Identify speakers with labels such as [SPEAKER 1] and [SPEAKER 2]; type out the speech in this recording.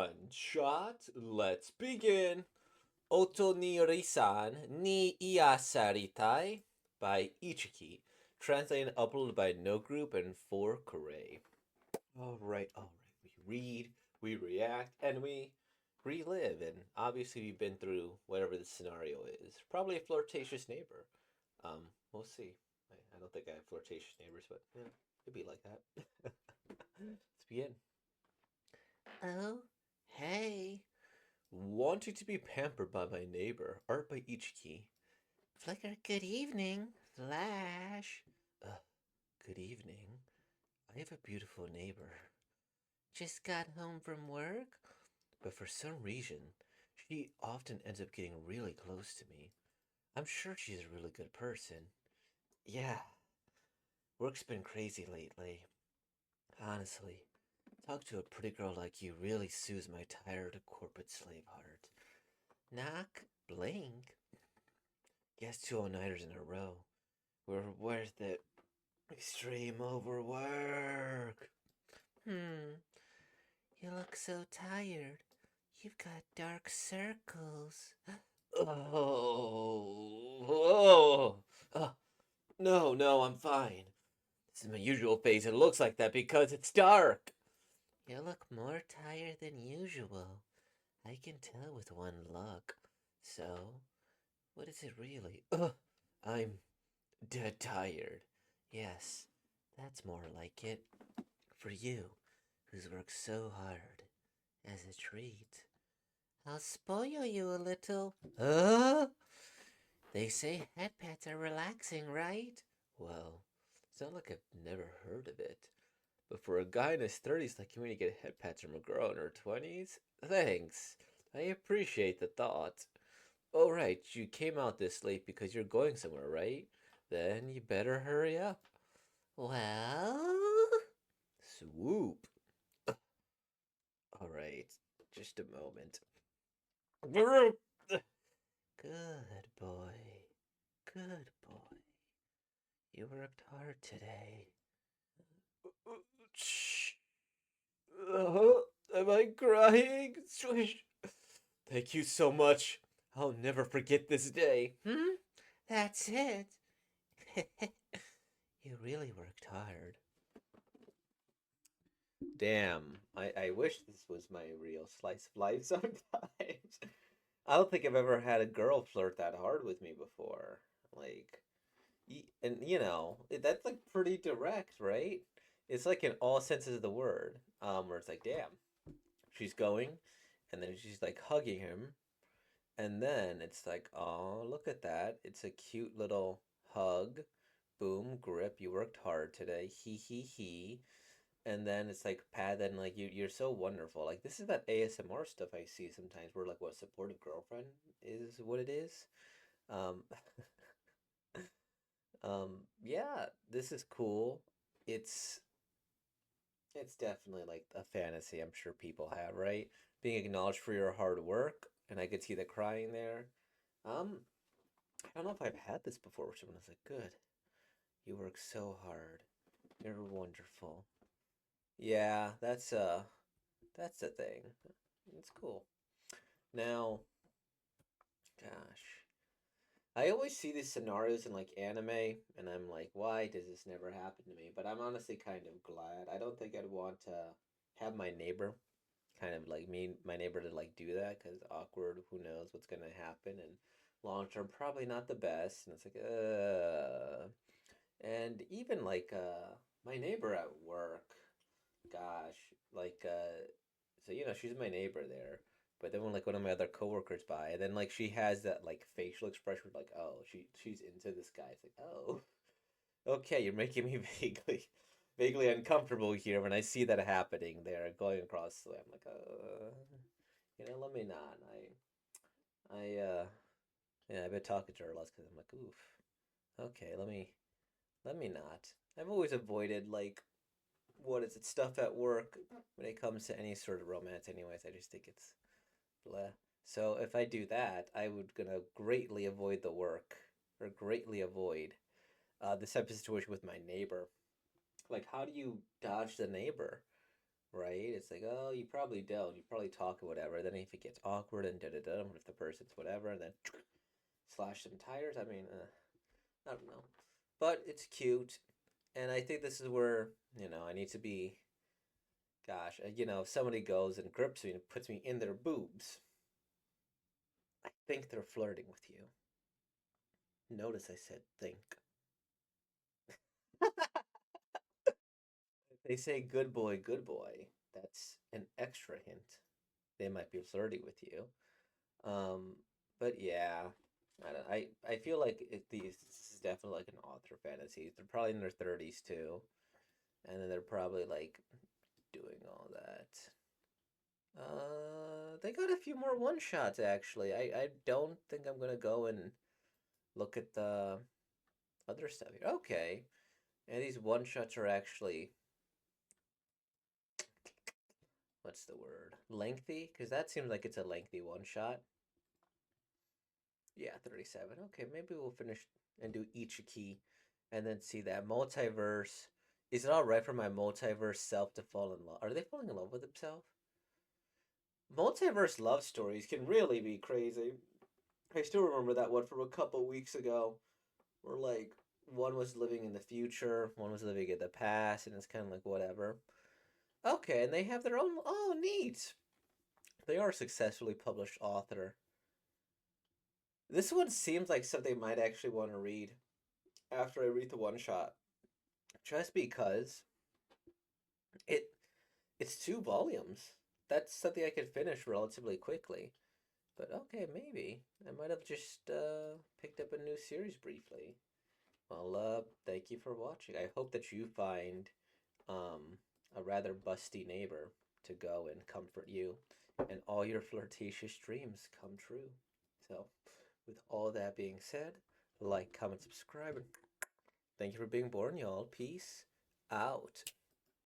[SPEAKER 1] One shot, let's begin. Otonarisan ni iyasaretai by Ichiki. Translated and uploaded by No Group and 4Kure. All right. We read, we react, and we relive. And obviously, we've been through whatever the scenario is. Probably a flirtatious neighbor. We'll see. I don't think I have flirtatious neighbors, but yeah, it'd be like that. Let's begin. Oh, hey. Wanting to be pampered by my neighbor. Art by Ichiki. Flicker, good evening. Flash. Good evening. I have a beautiful neighbor. Just got home from work? But for some reason, she often ends up getting really close to me. I'm sure she's a really good person. Yeah, work's been crazy lately. Honestly, talk to a pretty girl like you really soothes my tired corporate slave heart. Knock, blink. Guess 2 all-nighters in a row. We're worth it. Extreme overwork. You look so tired. You've got dark circles. Oh. No, I'm fine. This is my usual face. It looks like that because it's dark. You look more tired than usual. I can tell with one look. So, what is it really? I'm dead tired. Yes, that's more like it. For you, who's worked so hard. As a treat. I'll spoil you a little. They say head pats are relaxing, right? Well, it's not like I've never heard of it. But for a guy in his 30s like you, when you get head pats from a girl in her 20s? Thanks. I appreciate the thought. Oh, right, you came out this late because you're going somewhere, right? Then you better hurry up. Well, swoop. All right, just a moment. Good boy. Good boy. You worked hard today. Shh. Am I crying? Swish. Thank you so much. I'll never forget this day. That's it. You really worked hard. Damn, I wish this was my real slice of life sometimes. I don't think I've ever had a girl flirt that hard with me before. Like, and that's like pretty direct, right? It's like in all senses of the word. Where it's like, damn, she's going, and then she's like hugging him, and then it's like, oh, look at that. It's a cute little hug. Boom, grip. You worked hard today. He. And then it's like Pat, then like you're so wonderful. Like this is that ASMR stuff I see sometimes where like what supportive girlfriend is what it is. Um yeah, this is cool. It's it's definitely like a fantasy I'm sure people have, right? Being acknowledged for your hard work, and I could see the crying there. Um, I don't know if I've had this before where someone was like, good, you work so hard. You're wonderful. Yeah, that's the thing. It's cool. Now, gosh, I always see these scenarios in like anime, and I'm like, why does this never happen to me? But I'm honestly kind of glad. I don't think I'd want to have my neighbor kind of like me, my neighbor to like do that because awkward, who knows what's gonna happen, and long term, probably not the best. And it's like, and even like my neighbor at work, gosh, like so she's my neighbor there. But then when like one of my other coworkers by, and then like she has that like facial expression like, oh, she's into this guy. It's like, oh, okay, you're making me vaguely uncomfortable here when I see that happening there going across the way. I'm like, let me not. I yeah, I've been talking to her less because I'm like, oof, okay, let me not. I've always avoided like what is it stuff at work when it comes to any sort of romance. Anyways, I just think it's blah. So if I do that, I would gonna greatly avoid the work or greatly avoid this type of situation with my neighbor. Like, how do you dodge the neighbor? right? It's like, oh, you probably don't. You probably talk or whatever. Then if it gets awkward and da da da, if the person's whatever, and then slash some tires. I mean, I don't know, but it's cute, and I think this is where I need to be. Gosh, if somebody goes and grips me and puts me in their boobs, I think they're flirting with you. Notice I said think. If they say good boy, that's an extra hint. They might be flirty with you. Um, but yeah, I feel like this is definitely like an author fantasy. They're probably in their 30s too, and then they're probably like doing all that. They got a few more one shots actually. I don't think I'm gonna go and look at the other stuff here. Okay, and these one shots are actually what's the word? Lengthy? Because that seems like it's a lengthy one shot. Yeah, 37. Okay, maybe we'll finish and do Ichiki and then see that multiverse. Is it all right for my multiverse self to fall in love? Are they falling in love with themselves? Multiverse love stories can really be crazy. I still remember that one from a couple weeks ago where like one was living in the future, one was living in the past, and it's kind of like whatever. Okay, and they have their own. Oh, neat. They are a successfully published author. This one seems like something I might actually want to read after I read the one shot, just because it it's 2 volumes. That's something I could finish relatively quickly. But okay, maybe I might have just picked up a new series briefly. Well, thank you for watching. I hope that you find a rather busty neighbor to go and comfort you, and all your flirtatious dreams come true. So, with all that being said, like, comment, subscribe, and thank you for being born, y'all. Peace out.